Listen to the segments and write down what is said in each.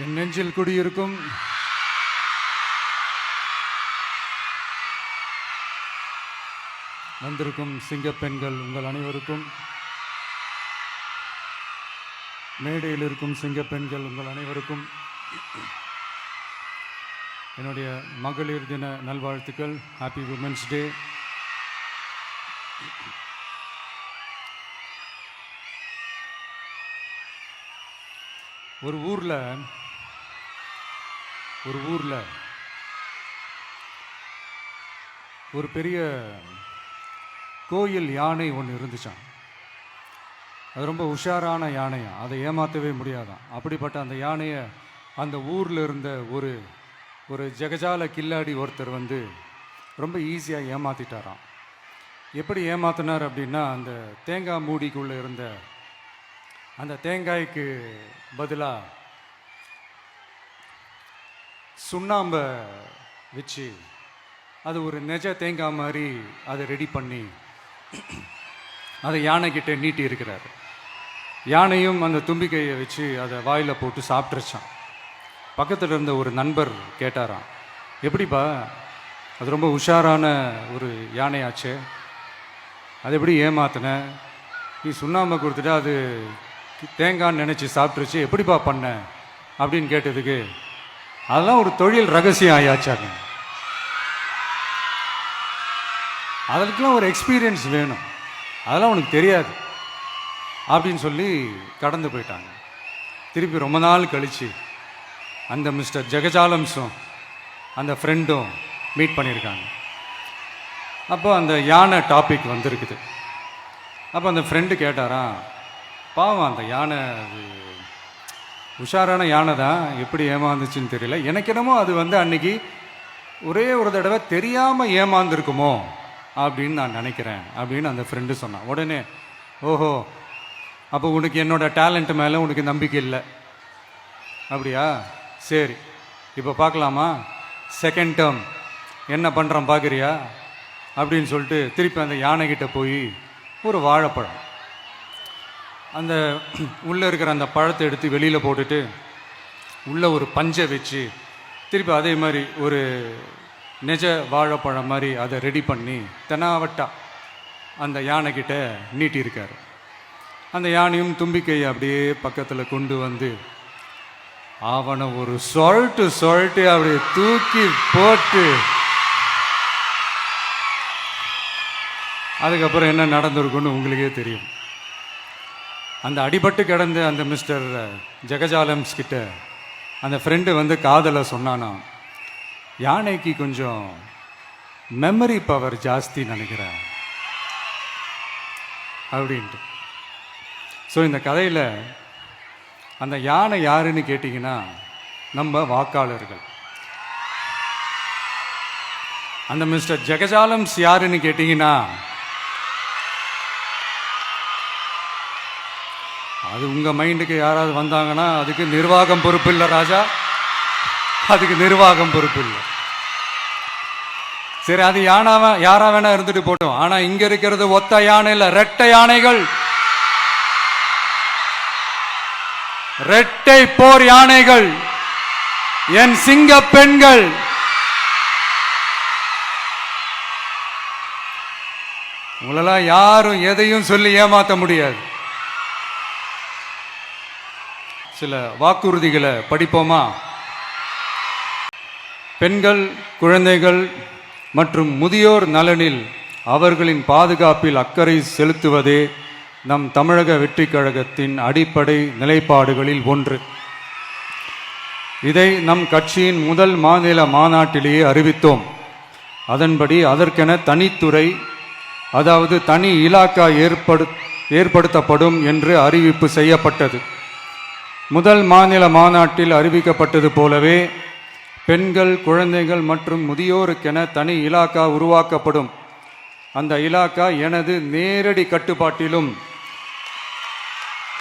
என் நெஞ்சில் குடியிருக்கும் வந்திருக்கும் சிங்கப்பெண்கள் உங்கள் அனைவருக்கும், மேடையில் இருக்கும் சிங்கப்பெண்கள் உங்கள் அனைவருக்கும் என்னுடைய மகளிர் தின நல்வாழ்த்துக்கள். Happy women's day. ஒரு ஊரில் ஒரு பெரிய கோயில் யானை ஒன்று இருந்துச்சான். அது ரொம்ப உஷாரான யானையா, அதை ஏமாற்றவே முடியாதான். அப்படிப்பட்ட அந்த யானையை அந்த ஊரில் இருந்த ஒரு ஜெகஜால கில்லாடி ஒருத்தர் வந்து ரொம்ப ஈஸியாக ஏமாற்றிட்டாராம். எப்படி ஏமாத்தினார் அப்படின்னா, அந்த தேங்காய் மூடிக்குள்ளே இருந்த அந்த தேங்காய்க்கு பதிலாக சுண்ணாம்பை வச்சு அது ஒரு நெஜ தேங்காய் மாதிரி அதை ரெடி பண்ணி அதை யானைக்கிட்ட நீட்டி இருக்கிறார். யானையும் அந்த தும்பிக்கையை வச்சு அதை வாயில் போட்டு சாப்பிட்ருச்சான். பக்கத்தில் இருந்த ஒரு நண்பர் கேட்டாராம், எப்படிப்பா, அது ரொம்ப உஷாரான ஒரு யானையாச்சே, அது எப்படி ஏமாத்தின? நீ சுண்ணாம்பை கொடுத்துட்டு அது தேங்காய்ன்னு நினச்சி சாப்பிட்ருச்சு, எப்படிப்பா பண்ண அப்படின்னு கேட்டதுக்கு, அதெல்லாம் ஒரு தொழில் ரகசியம் ஆயாச்சாங்க, அதற்கெல்லாம் ஒரு எக்ஸ்பீரியன்ஸ் வேணும், அதெல்லாம் உனக்கு தெரியாது அப்படின்னு சொல்லி கடந்து போயிட்டாங்க. திருப்பி ரொம்ப நாள் கழித்து அந்த மிஸ்டர் ஜெகஜாலம்ஸும் அந்த ஃப்ரெண்டும் மீட் பண்ணியிருக்காங்க. அப்போ அந்த யானை டாபிக் வந்திருக்குது. அப்போ அந்த ஃப்ரெண்டு கேட்டாராம், பாவம் அந்த யானை அது உஷாரான யானை தான், எப்படி ஏமாந்துச்சுன்னு தெரியல, எனக்கு என்னமோ அது வந்து அன்னைக்கு ஒரே ஒரு தடவை தெரியாமல் ஏமாந்துருக்குமோ அப்படின்னு நான் நினைக்கிறேன் அப்படின்னு அந்த ஃப்ரெண்டு சொன்னான். உடனே, ஓஹோ, அப்போ உனக்கு என்னோட டேலண்ட் மேலே உனக்கு நம்பிக்கை இல்லை அப்படியா, சரி இப்போ பார்க்கலாமா, செகண்ட் டேர்ம் என்ன பண்ணுறோம் பார்க்குறியா அப்படின்னு சொல்லிட்டு திருப்பி அந்த யானைக்கிட்ட போய் ஒரு வாழைப்பழம், அந்த உள்ளே இருக்கிற அந்த பழத்தை எடுத்து வெளியில் போட்டுட்டு உள்ளே ஒரு பஞ்சை வச்சு திருப்பி அதே மாதிரி ஒரு நெஜ வாழைப்பழம் மாதிரி அதை ரெடி பண்ணி தெனாவட்டா அந்த யானைக்கிட்ட நீட்டியிருக்கார். அந்த யானையும் தும்பிக்கையை அப்படியே பக்கத்தில் கொண்டு வந்து அவனை ஒரு சொல்லிட்டு அப்படியே தூக்கி போட்டு, அதுக்கப்புறம் என்ன நடந்திருக்குன்னு உங்களுக்கே தெரியும். அந்த அடிபட்டு கிடந்த அந்த மிஸ்டர் ஜெகஜாலம்ஸ் கிட்ட அந்த ஃப்ரெண்டு வந்து காதலை சொன்னானா, யானைக்கு கொஞ்சம் மெமரி பவர் ஜாஸ்தி நினைக்கிறேன் அப்படின்ட்டு. ஸோ இந்த கதையில் அந்த யானை யாருன்னு கேட்டிங்கன்னா, நம்ம வாக்காளர்கள். அந்த மிஸ்டர் ஜெகஜாலம்ஸ் யாருன்னு கேட்டிங்கன்னா, அது உங்கள் மைண்டுக்கு யாராவது வந்தாங்கன்னா அதுக்கு நிர்வாகம் பொறுப்பு இல்லை ராஜா, அதுக்கு நிர்வாகம் பொறுப்பு இல்லை. சரி, அது யாரா வேணா இருந்துட்டு போட்டோம். ஆனால் இங்கே இருக்கிறது ஒத்த யானை இல்லை, ரெட்டை யானைகள், ரெட்டை போர் யானைகள், என் சிங்க பெண்கள். உங்களெல்லாம் யாரும் எதையும் சொல்லி ஏமாற்ற முடியாது. சில வாக்குறுதிகளை படிப்போமா? பெண்கள், குழந்தைகள் மற்றும் முதியோர் நலனில் அவர்களின் பாதுகாப்பில் அக்கறை செலுத்துவதே நம் தமிழக வெற்றிக் கழகத்தின் அடிப்படை நிலைப்பாடுகளில் ஒன்று. இதை நம் கட்சியின் முதல் மாநில மாநாட்டிலேயே அறிவித்தோம். அதன்படி அதற்கென தனித்துறை, அதாவது தனி இலாக்கா ஏற்படுத்தப்படும் என்று அறிவிப்பு செய்யப்பட்டது. முதல் மாநில மாநாட்டில் அறிவிக்கப்பட்டது போலவே பெண்கள், குழந்தைகள் மற்றும் முதியோருக்கென தனி இலாக்கா உருவாக்கப்படும். அந்த இலாக்கா எனது நேரடி கட்டுப்பாட்டிலும்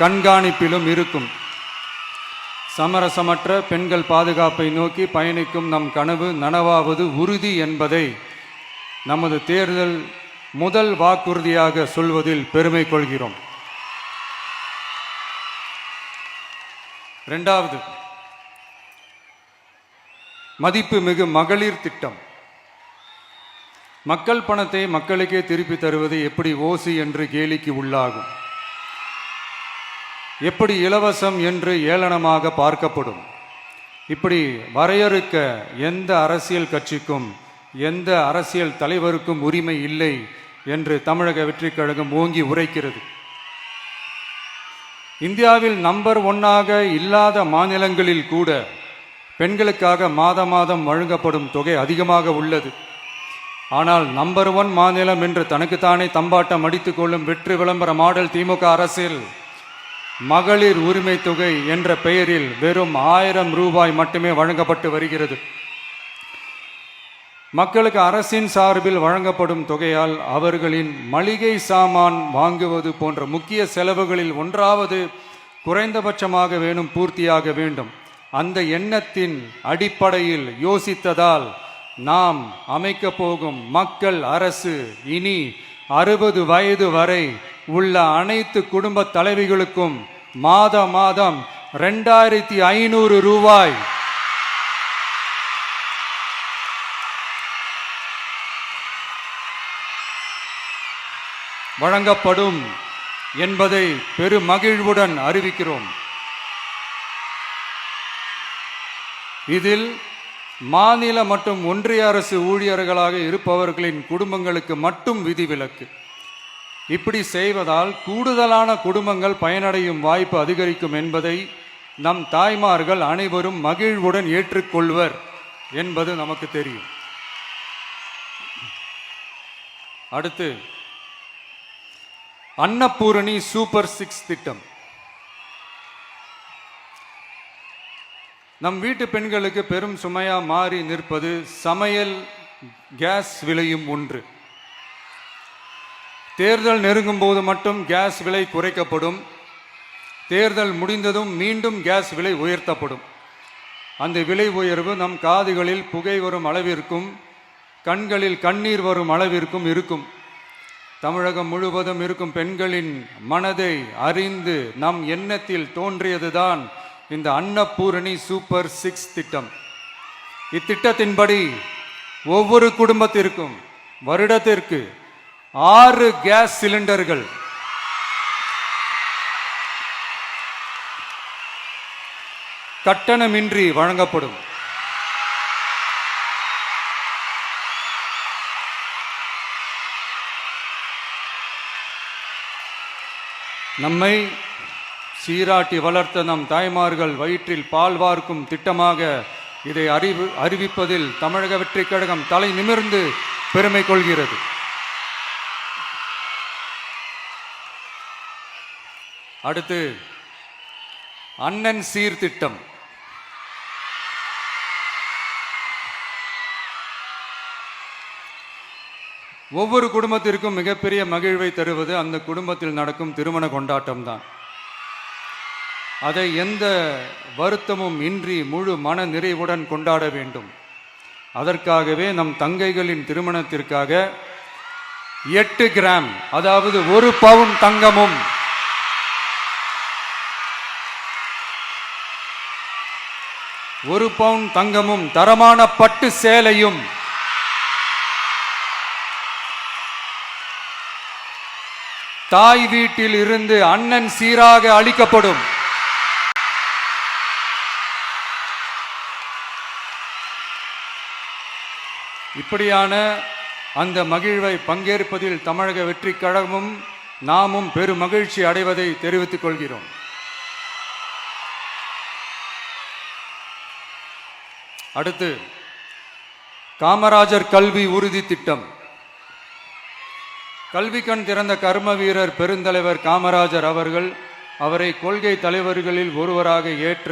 கண்காணிப்பிலும் இருக்கும். சமரசமற்ற பெண்கள் பாதுகாப்பை நோக்கி பயணிக்கும் நம் கனவு நனவாவது உறுதி என்பதை நமது தேர்தல் முதல் வாக்குறுதியாக சொல்வதில் பெருமை கொள்கிறோம். இரண்டாவது, மதிப்புமிகு மகளிர் திட்டம். மக்கள் பணத்தை மக்களுக்கே திருப்பி தருவது எப்படி ஓசி என்று கேலிக்கு உள்ளாகும், எப்படி இலவசம் என்று ஏளனமாக பார்க்கப்படும். இப்படி வரையறுக்க எந்த அரசியல் கட்சிக்கும் எந்த அரசியல் தலைவருக்கும் உரிமை இல்லை என்று தமிழக வெற்றிக் கழகம் ஓங்கி உரைக்கிறது. இந்தியாவில் நம்பர் 1 இல்லாத மாநிலங்களில் கூட பெண்களுக்காக மாதம் வழங்கப்படும் தொகை அதிகமாக உள்ளது. ஆனால் நம்பர் 1 மாநிலம் என்று தனக்குத்தானே தம்பாட்டம் அடித்துக் கொள்ளும் வெற்றி விளம்பர மாடல் திமுக அரசில் மகளிர் உரிமை தொகை என்ற பெயரில் வெறும் 1000 ரூபாய் மட்டுமே வழங்கப்பட்டு வருகிறது. மக்களுக்கு அரசின் சார்பில் வழங்கப்படும் தொகையால் அவர்களின் மளிகை சாமான் வாங்குவது போன்ற முக்கிய செலவுகளில் ஒன்றாவது குறைந்தபட்சமாக வேணும் பூர்த்தியாக வேண்டும். அந்த எண்ணத்தின் அடிப்படையில் யோசித்ததால் நாம் அமைக்க போகும் மக்கள் அரசு இனி 60 வயது வரை உள்ள அனைத்து குடும்ப தலைவிகளுக்கும் மாதம் 2500 ரூபாய் வழங்கப்படும் என்பதை பெருமகிழ்வுடன் அறிவிக்கிறோம். இதில் மாநில மற்றும் ஒன்றிய அரசு ஊழியர்களாக இருப்பவர்களின் குடும்பங்களுக்கு மட்டும் விதிவிலக்கு. இப்படி செய்வதால் கூடுதலான குடும்பங்கள் பயனடையும் வாய்ப்பு அதிகரிக்கும் என்பதை நம் தாய்மார்கள் அனைவரும் மகிழ்வுடன் ஏற்றுக்கொள்வர் என்பது நமக்கு தெரியும். அடுத்து அன்னபூரணி சூப்பர் 6 திட்டம். நம் வீட்டு பெண்களுக்கு பெரும் சுமையா மாறி நிற்பது சமையல் கேஸ் விலையும் ஒன்று. தேர்தல் நெருங்கும் போது மட்டும் கேஸ் விலை குறைக்கப்படும், தேர்தல் முடிந்ததும் மீண்டும் கேஸ் விலை உயர்த்தப்படும். அந்த விலை உயர்வு நம் காதுகளில் புகை வரும் அளவிற்கும் கண்களில் கண்ணீர் வரும் அளவிற்கும் இருக்கும். தமிழகம் முழுவதும் இருக்கும் பெண்களின் மனதை அறிந்து நம் எண்ணத்தில் தோன்றியதுதான் இந்த அன்னபூரணி சூப்பர் 6 திட்டம். இத்திட்டத்தின்படி ஒவ்வொரு குடும்பத்திற்கும் வருடத்திற்கு 6 கேஸ் சிலிண்டர்கள் கட்டணமின்றி வழங்கப்படும். நம்மை சீராட்டி வளர்த்த நம் தாய்மார்கள் வயிற்றில் பால் வார்க்கும் திட்டமாக இதை அறிவிப்பதில் தமிழக வெற்றிக் கழகம் தலை நிமிர்ந்து பெருமை கொள்கிறது. அடுத்து அண்ணன் சீர்திட்டம். ஒவ்வொரு குடும்பத்திற்கும் மிகப்பெரிய மகிழ்வை தருவது அந்த குடும்பத்தில் நடக்கும் திருமண கொண்டாட்டம் தான். அதை எந்த வருத்தமும் இன்றி முழு மன நிறைவுடன் கொண்டாட வேண்டும். அதற்காகவே நம் தங்கைகளின் திருமணத்திற்காக 8 கிராம் அதாவது 1 பவுன் தங்கமும் 1 பவுன் தங்கமும் தரமான பட்டு சேலையும் தாய் வீட்டில் இருந்து அண்ணன் சீராக அளிக்கப்படும். இப்படியான அந்த மகிழ்வை பங்கேற்பதில் தமிழக வெற்றிக் கழகமும் நாமும் பெரும் மகிழ்ச்சி அடைவதை தெரிவித்துக் கொள்கிறோம். அடுத்து காமராஜர் கல்வி உறுதி திட்டம். கல்வி கண் திறந்த கர்ம வீரர் பெருந்தலைவர் காமராஜர் அவரை கொள்கை தலைவர்களில் ஒருவராக ஏற்ற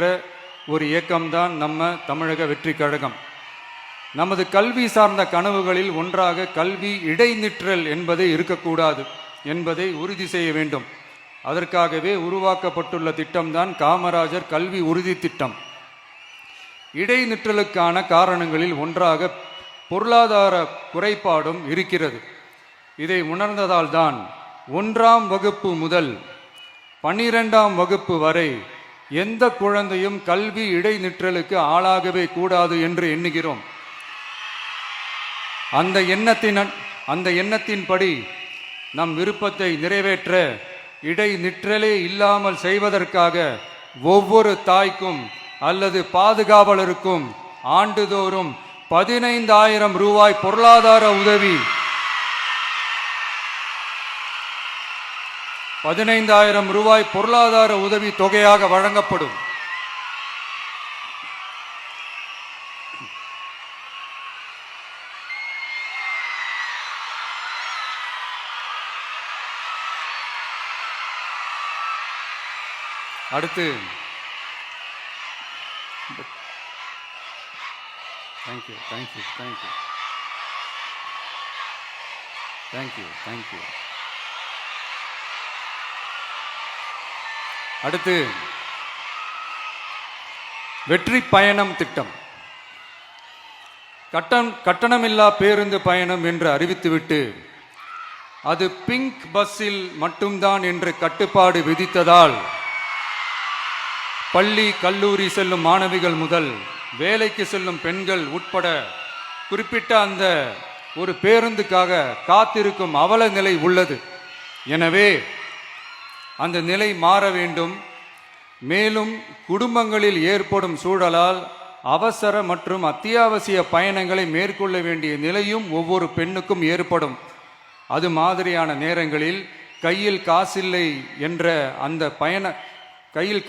ஒரு இயக்கம்தான் நம்ம தமிழக வெற்றிக் கழகம். நமது கல்வி சார்ந்த கனவுகளில் ஒன்றாக கல்வி இடைநிற்றல் என்பதே இருக்கக்கூடாது என்பதை உறுதி செய்ய வேண்டும். அதற்காகவே உருவாக்கப்பட்டுள்ள திட்டம்தான் காமராஜர் கல்வி உறுதி திட்டம். இடைநிற்றலுக்கான காரணங்களில் ஒன்றாக பொருளாதார குறைபாடும் இருக்கிறது. இதை உணர்ந்ததால் தான் 1ஆம் வகுப்பு முதல் 12ஆம் வகுப்பு வரை எந்த குழந்தையும் கல்வி இடைநிற்றலுக்கு ஆளாகவே கூடாது என்று எண்ணுகிறோம். அந்த எண்ணத்தின்படி நம் விருப்பத்தை நிறைவேற்ற இடைநிற்றலே இல்லாமல் செய்வதற்காக ஒவ்வொரு தாய்க்கும் அல்லது பாதுகாவலருக்கும் ஆண்டுதோறும் 15,000 ரூபாய் பொருளாதார உதவி 15,000 ரூபாய் பொருளாதார உதவி தொகையாக வழங்கப்படும். அடுத்து thank you thank you thank you thank you thank you அடுத்து வெற்றி பயணம் திட்டம். கட்டணமில்லா பேருந்து பயணம் என்று அறிவித்துவிட்டு அது பிங்க் பஸ்ஸில் மட்டும்தான் என்று கட்டுப்பாடு விதித்ததால் பள்ளி கல்லூரி செல்லும் மாணவிகள் முதல் வேலைக்கு செல்லும் பெண்கள் உட்பட குறிப்பிட்ட அந்த ஒரு பேருந்துக்காக காத்திருக்கும் அவல நிலை உள்ளது. எனவே அந்த நிலை மாற வேண்டும். மேலும் குடும்பங்களில் ஏற்படும் சூழலால் அவசர மற்றும் அத்தியாவசிய பயணங்களை மேற்கொள்ள வேண்டிய நிலையும் ஒவ்வொரு பெண்ணுக்கும் ஏற்படும். அது மாதிரியான நேரங்களில் கையில்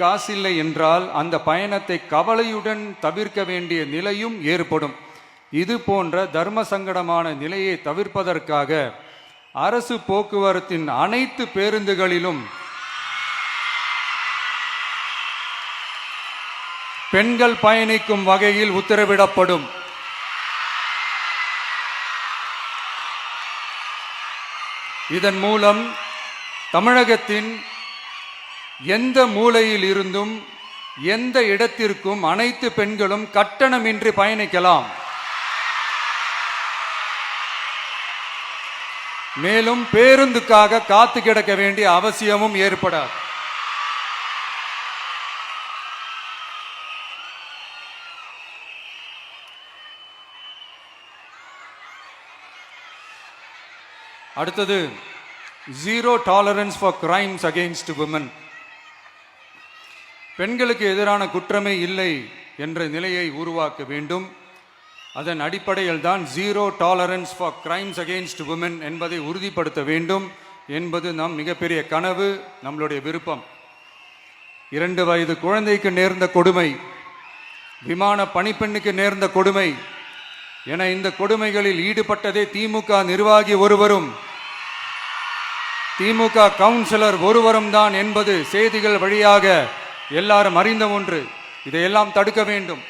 காசில்லை என்றால் அந்த பயணத்தை கவலையுடன் தவிர்க்க வேண்டிய நிலையும் ஏற்படும். இது போன்ற தர்ம சங்கடமான நிலையை தவிர்ப்பதற்காக அரசு போக்குவரத்தின் அனைத்து பேருந்துகளிலும் பெண்கள் பயணிக்கும் வகையில் உத்தரவிடப்படும். இதன் மூலம் தமிழகத்தின் எந்த மூலையில் இருந்தும் எந்த இடத்திற்கும் அனைத்து பெண்களும் கட்டணமின்றி பயணிக்கலாம். மேலும் பேருந்துக்காக காத்து கிடக்க வேண்டிய அவசியமும் ஏற்படாது. அடுத்தது zero tolerance for crimes against women. பெண்களுக்கு எதிரான குற்றமே இல்லை என்ற நிலையை உருவாக்க வேண்டும். அதன் அடிப்படையில் தான் zero tolerance for crimes against women என்பதை உறுதிப்படுத்த வேண்டும் என்பது நம் மிகப்பெரிய கனவு, நம்மளுடைய விருப்பம். 2 வயது குழந்தைக்கு நேர்ந்த கொடுமை, விமான பணிப்பெண்ணுக்கு நேர்ந்த கொடுமை என இந்த கொடுமைகளில் ஈடுபட்டதே திமுக நிர்வாகி ஒருவரும் திமுக கவுன்சிலர் ஒருவரும் தான் என்பது செய்திகள் வழியாக எல்லாரும் அறிந்த ஒன்று. இதையெல்லாம் தடுக்க வேண்டும்.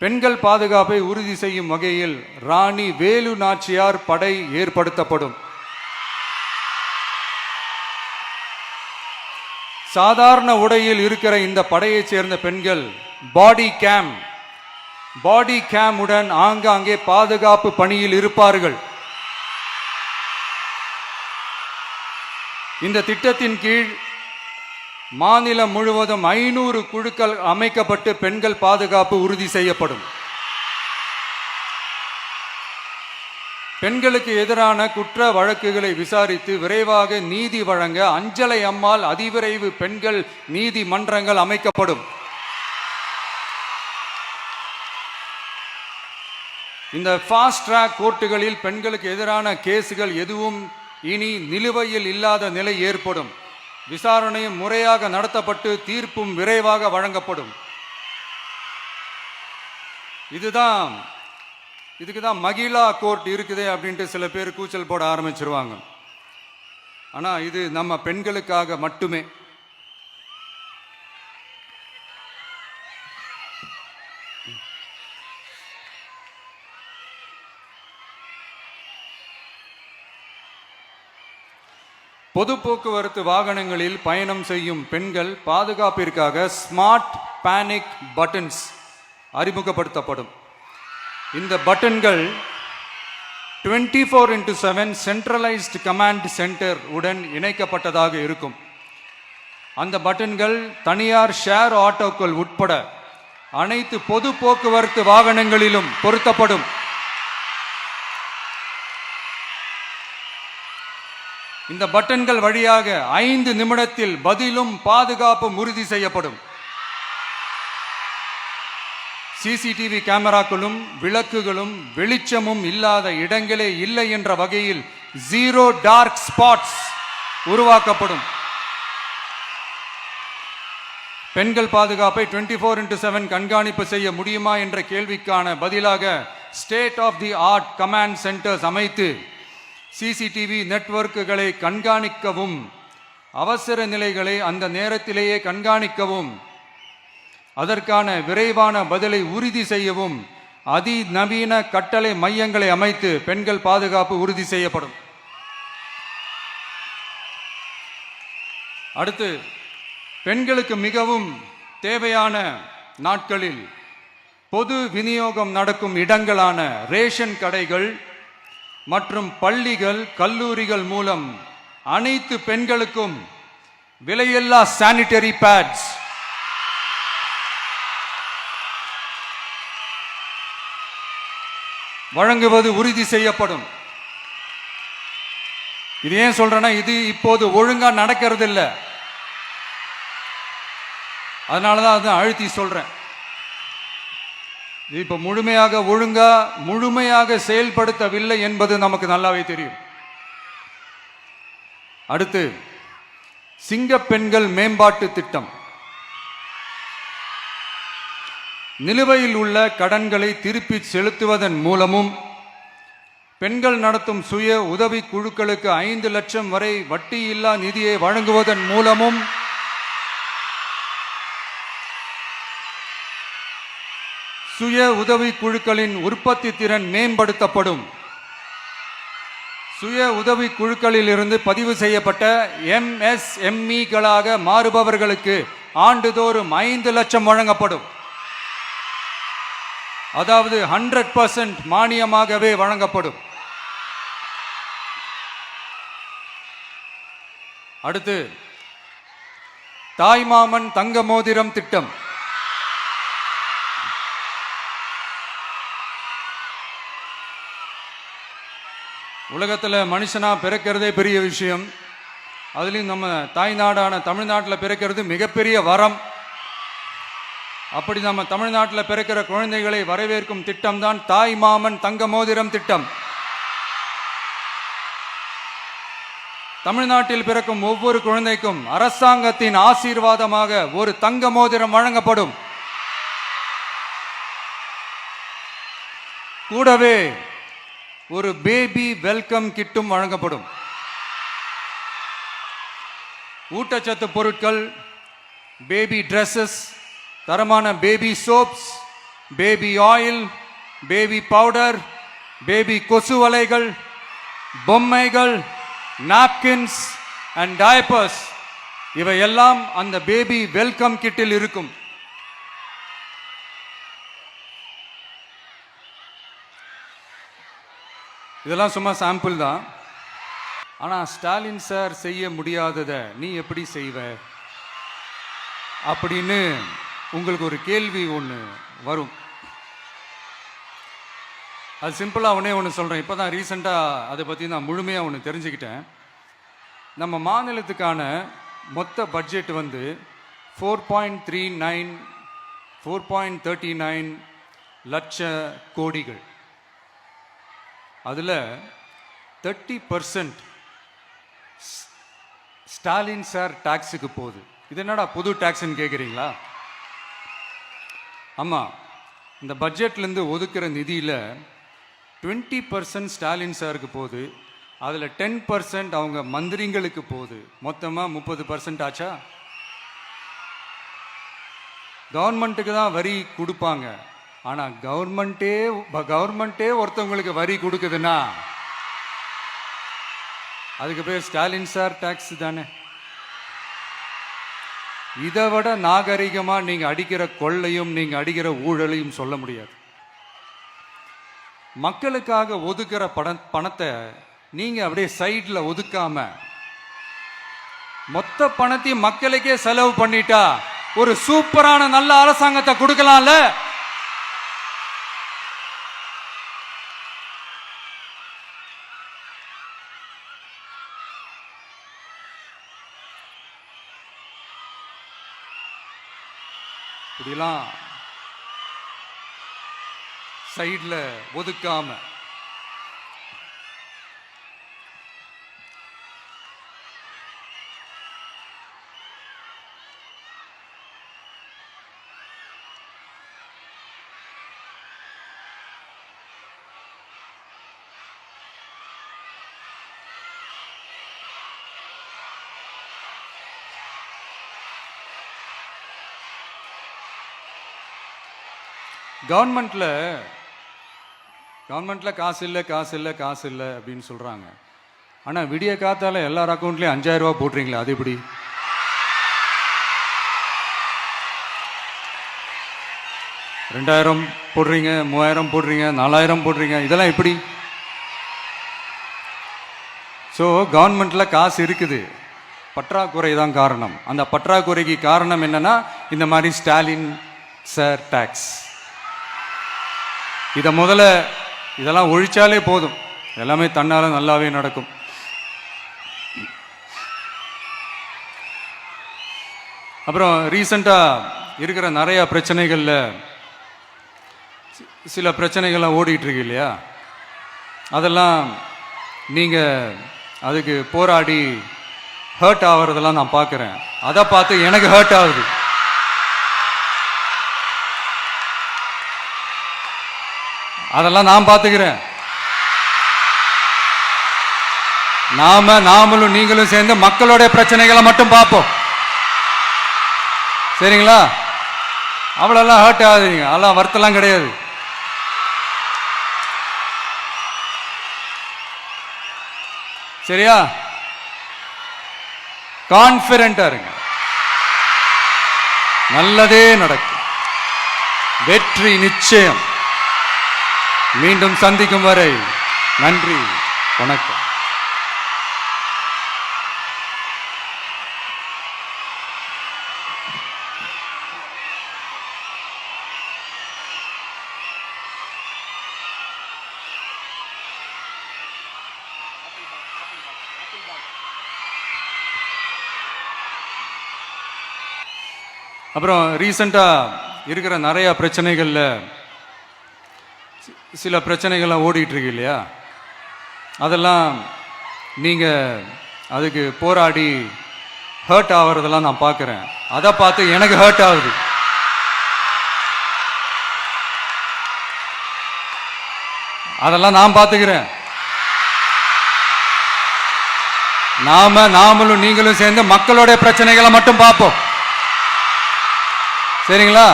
பெண்கள் பாதுகாப்பை உறுதி செய்யும் வகையில் ராணி வேலு நாச்சியார் படை ஏற்படுத்தப்படும். சாதாரண உடையில் இருக்கிற இந்த படையைச் சேர்ந்த பெண்கள் பாடி கேம் உடன் ஆங்காங்கே பாதுகாப்பு பணியில் இருப்பார்கள். இந்த திட்டத்தின் கீழ் மாநிலம் முழுவதும் 500 குழுக்கள் அமைக்கப்பட்டு பெண்கள் பாதுகாப்பு உறுதி செய்யப்படும். பெண்களுக்கு எதிரான குற்ற வழக்குகளை விசாரித்து விரைவாக நீதி வழங்க அஞ்சலை அம்மாள் அதிவிரைவு பெண்கள் நீதிமன்றங்கள் அமைக்கப்படும். இந்த ஃபாஸ்ட் ட்ராக் கோர்ட்டுகளில் பெண்களுக்கு எதிரான கேசுகள் எதுவும் இனி நிலுவையில் இல்லாத நிலை ஏற்படும். விசாரணையும் முறையாக நடத்தப்பட்டு தீர்ப்பும் விரைவாக வழங்கப்படும். இதுக்கு தான் மகிழா கோர்ட் இருக்குதே அப்படின்ட்டு சில பேர் கூச்சல் போட ஆரம்பிச்சிருவாங்க. ஆனால் இது நம்ம பெண்களுக்காக மட்டுமே. பொது போக்குவரத்து வாகனங்களில் பயணம் செய்யும் பெண்கள் பாதுகாப்பிற்காக ஸ்மார்ட் பேனிக் பட்டன்ஸ் அறிமுகப்படுத்தப்படும். இந்த பட்டன்கள் 24/7 சென்ட்ரலைஸ்டு கமாண்ட் சென்டர் உடன் இணைக்கப்பட்டதாக இருக்கும். அந்த பட்டன்கள் தனியார் ஷேர் ஆட்டோக்கள் உட்பட அனைத்து பொது போக்குவரத்து வாகனங்களிலும் பொருத்தப்படும். இந்த பட்டன்கள் வழியாக 5 நிமிடத்தில் பதிலும் பாதுகாப்பும் உறுதி செய்யப்படும். சிசிடிவி கேமராக்களும் விளக்குகளும் வெளிச்சமும் இல்லாத இடங்களே இல்லை என்ற வகையில் 0 டார்க் ஸ்பாட்ஸ் உருவாக்கப்படும். பெண்கள் பாதுகாப்பை 24/7 கண்காணிப்பு செய்ய முடியுமா என்ற கேள்விக்கான பதிலாக state of the art command centers CCTV சிசிடிவி நெட்வொர்க்குகளை கண்காணிக்கவும் அவசர நிலைகளை அந்த நேரத்திலேயே கண்காணிக்கவும் அதற்கான விரைவான பதிலை உறுதி செய்யவும் அதிநவீன கட்டளை மையங்களை அமைத்து பெண்கள் பாதுகாப்பு உறுதி செய்யப்படும். அடுத்து, பெண்களுக்கு மிகவும் தேவையான நாட்களில் பொது விநியோகம் நடக்கும் இடங்களான ரேஷன் கடைகள் மற்றும் பள்ளிகள் கல்லூரிகள் மூலம் அனைத்து பெண்களுக்கும் விலையில்லா சானிட்டரி பேட்ஸ் வழங்குவது உறுதி செய்யப்படும். இது ஏன் சொல்றேன்னா, இது இப்போது ஒழுங்கா நடக்கிறது இல்லை, அதனாலதான் அதை அழுத்தி சொல்றேன். இது இப்ப முழுமையாக செயல்படுத்தவில்லை என்பது நமக்கு நல்லாவே தெரியும். அடுத்து, சிங்க பெண்கள் மேம்பாட்டு திட்டம். நிலுவையில் உள்ள கடன்களை திருப்பி செலுத்துவதன் மூலமும் பெண்கள் நடத்தும் சுய உதவி குழுக்களுக்கு 5 லட்சம் வரை வட்டியில்லா நிதியை வழங்குவதன் மூலமும் சுய உதவி குழுக்களின் உற்பத்தி திறன் மேம்படுத்தப்படும். சுய உதவி குழுக்களில் இருந்து பதிவு செய்யப்பட்ட MSMEகளாக மாறுபவர்களுக்கு ஆண்டுதோறும் 5 லட்சம் வழங்கப்படும். அதாவது 100% மானியமாகவே வழங்கப்படும். அடுத்து, தாய்மாமன் தங்க மோதிரம் திட்டம். உலகத்தில் மனுஷனா பிறக்கிறதே பெரிய விஷயம். அதுலேயும் நம்ம தாய்நாடான தமிழ்நாட்டில் பிறக்கிறது மிகப்பெரிய வரம். அப்படி நம்ம தமிழ்நாட்டில் பிறக்கிற குழந்தைகளை வரவேற்கும் திட்டம் தான் தாய் மாமன் தங்க மோதிரம் திட்டம். தமிழ்நாட்டில் பிறக்கும் ஒவ்வொரு குழந்தைக்கும் அரசாங்கத்தின் ஆசீர்வாதமாக ஒரு தங்க மோதிரம் வழங்கப்படும். கூடவே ஒரு பேபி வெல்கம் கிட்டும் வழங்கப்படும். ஊட்டச்சத்து பொருட்கள், பேபி ட்ரெஸ்ஸஸ், தரமான baby soaps, baby oil, baby powder, baby கொசு வலைகள், பொம்மைகள், நாப்கின்ஸ் அண்ட் டயப்பர்ஸ் இவையெல்லாம் அந்த பேபி வெல்கம் கிட்டில் இருக்கும். இதெல்லாம் சும்மா சாம்பிள் தான். ஆனால் ஸ்டாலின் சார் செய்ய முடியாததை நீ எப்படி செய்வ அப்படின்னு உங்களுக்கு ஒரு கேள்வி ஒன்று வரும். அது சிம்பிளாக ஒன்று சொல்கிறேன். இப்போ தான் ரீசெண்டாக அதை பற்றி நான் முழுமையாக ஒன்று தெரிஞ்சுக்கிட்டேன். நம்ம மாநிலத்துக்கான மொத்த பட்ஜெட் வந்து 4.39 லட்ச கோடிகள். அதில் 30% ஸ்டாலின் சார் டாக்ஸுக்கு போகுது. இது என்னடா புது டாக்ஸ்ன்னு கேட்குறீங்களா? ஆமாம், இந்த பட்ஜெட்லேருந்து ஒதுக்குற நிதியில் 20% ஸ்டாலின் சாருக்கு போகுது. அதில் 10% அவங்க மந்திரிங்களுக்கு போகுது. மொத்தமாக 30% ஆச்சா? கவர்மெண்ட்டுக்கு தான் வரி கொடுப்பாங்க. ஆனால் கவர்மெண்ட்டே ஒருத்தவங்களுக்கு வரி கொடுக்குதுன்னா அதுக்கு பேர் ஸ்டாலின் சார் டாக்ஸ் தானே. இதை விட நாகரிகமாக நீங்கள் அடிக்கிற கொள்ளையும் நீங்கள் அடிக்கிற ஊழலையும் சொல்ல முடியாது. மக்களுக்காக ஒதுக்குற பணத்தை நீங்கள் அப்படியே சைடில் ஒதுக்காம மொத்த பணத்தையும் மக்களுக்கே செலவு பண்ணிட்டா ஒரு சூப்பரான நல்ல அரசாங்கத்தை கொடுக்கலாம்ல. இப்படிலாம் சைட்ல ஒதுக்காம கவர்மெண்ட்ல காசு இல்லை அப்படின்னு சொல்றாங்க. ஆனா விடிய காத்தால எல்லார் அக்கௌண்ட்லயும் 5000 ரூபாய் போட்டுறீங்களா? அது எப்படி? $2000 போடுறீங்க, 3000 போடுறீங்க, 4000 போடுறீங்க, இதெல்லாம் எப்படி? ஸோ கவர்மெண்ட்ல காசு இருக்குது, பற்றாக்குறை தான் காரணம். அந்த பற்றாக்குறைக்கு காரணம் என்னன்னா இந்த மாதிரி ஸ்டாலின் சார் டாக்ஸ். இதை முதல்ல இதெல்லாம் ஒழிச்சாலே போதும், எல்லாமே தன்னால நல்லாவே நடக்கும். அப்புறம் ரீசண்டா இருக்கிற நிறைய பிரச்சனைகள்ல சில பிரச்சனைகள்லாம் ஓடிட்டு இருக்கு இல்லையா, அதெல்லாம் நீங்க அதுக்கு போராடி ஹர்ட் ஆகிறதெல்லாம் நான் பார்க்குறேன். அதை பார்த்து எனக்கு ஹர்ட் ஆகுது. அதெல்லாம் நான் பார்த்துக்கிறேன். நாமளும் நீங்களும் சேர்ந்து மக்களுடைய பிரச்சனைகளை மட்டும் பார்ப்போம், சரிங்களா? அவ்வளோலாம் ஹர்ட் ஆகுதுங்க, அதெல்லாம் வருத்தலாம் கிடையாது. சரியா? கான்ஃபிடென்ட்டா இருங்க, நல்லதே நடக்கும், வெற்றி நிச்சயம். மீண்டும் சந்திக்கும் வரை நன்றி, வணக்கம். அப்புறம் ரீசண்டா இருக்கிற நிறைய பிரச்சனைகள்ல சில பிரச்சனைகள்லாம் ஓடிட்டு இருக்கு இல்லையா, அதெல்லாம் நீங்க அதுக்கு போராடி ஹர்ட் ஆகிறதெல்லாம் நான் பார்க்குறேன். அதை பார்த்து எனக்கு ஹர்ட் ஆகுது. அதெல்லாம் நான் பார்த்துக்கிறேன். நாமளும் நீங்களும் சேர்ந்து மக்களுடைய பிரச்சனைகளை மட்டும் பார்ப்போம், சரிங்களா?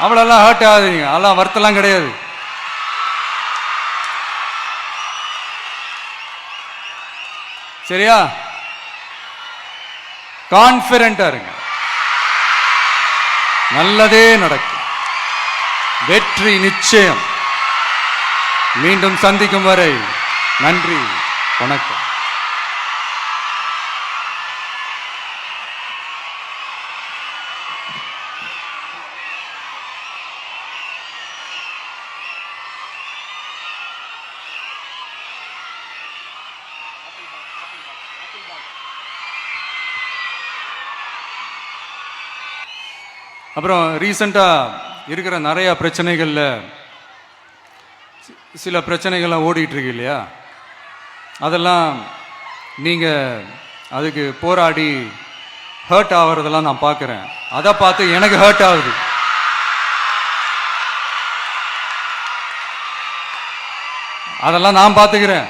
அவ்வளோலாம் ஹர்ட் ஆகுதுங்க, அதெல்லாம் வருத்தலாம் கிடையாது. சரியா? கான்ஃபிடென்ட்டா இருங்க, நல்லதே நடக்கும், வெற்றி நிச்சயம். மீண்டும் சந்திக்கும் வரை நன்றி, வணக்கம். அப்புறம் ரீசண்டா இருக்கிற நிறைய பிரச்சனைகள்ல சில பிரச்சனைகள்லாம் ஓடிட்டு இருக்கு இல்லையா, அதெல்லாம் நீங்க அதுக்கு போராடி ஹர்ட் ஆகிறதெல்லாம் நான் பார்க்குறேன். அதை பார்த்து எனக்கு ஹர்ட் ஆகுது. அதெல்லாம் நான் பார்த்துக்கிறேன்.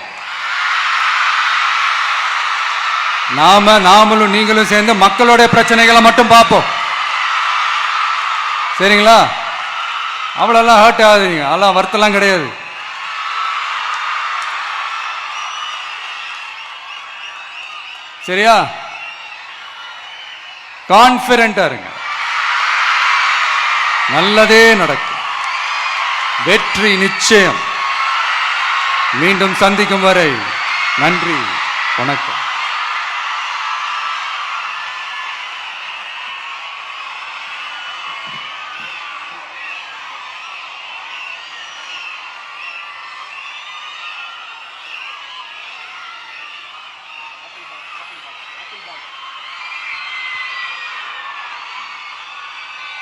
நாமளும் நீங்களும் சேர்ந்து மக்களுடைய பிரச்சனைகளை மட்டும் பார்ப்போம், சரிங்களா? அவ்வளோலாம் ஹர்ட் ஆகுதுங்க, அதெல்லாம் வருத்தலாம் கிடையாது. சரியா? கான்ஃபிடென்ட்டா இருங்க, நல்லதே நடக்கும், வெற்றி நிச்சயம். மீண்டும் சந்திக்கும் வரை நன்றி, வணக்கம்.